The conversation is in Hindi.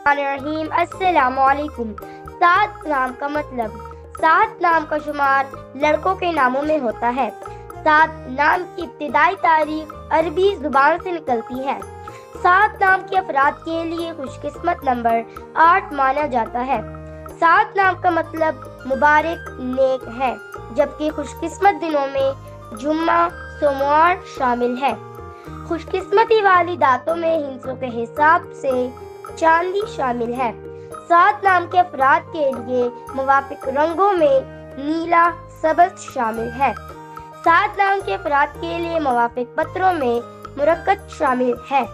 रहीम अस्सलामुअलैकुम। सात नाम का मतलब। सात नाम का शुमार लड़कों के नामों में होता है। सात नाम की इब्तिदाई तारीख अरबी जुबान से निकलती है। सात नाम के अफराद के लिए खुशकिस्मत नंबर 8 माना जाता है। सात नाम का मतलब मुबारक नेक है, जबकि खुशकिस्मत दिनों में जुम्मा सोमवार शामिल है। खुशकिस्मती वाली दातों में हिंसों के हिसाब से चांदी शामिल है। सात नाम के अफराद के लिए मुवाफिक रंगों में नीला सब्ज शामिल है। सात नाम के अफराद के लिए मुवाफिक पत्रों में मुरक्कत शामिल है।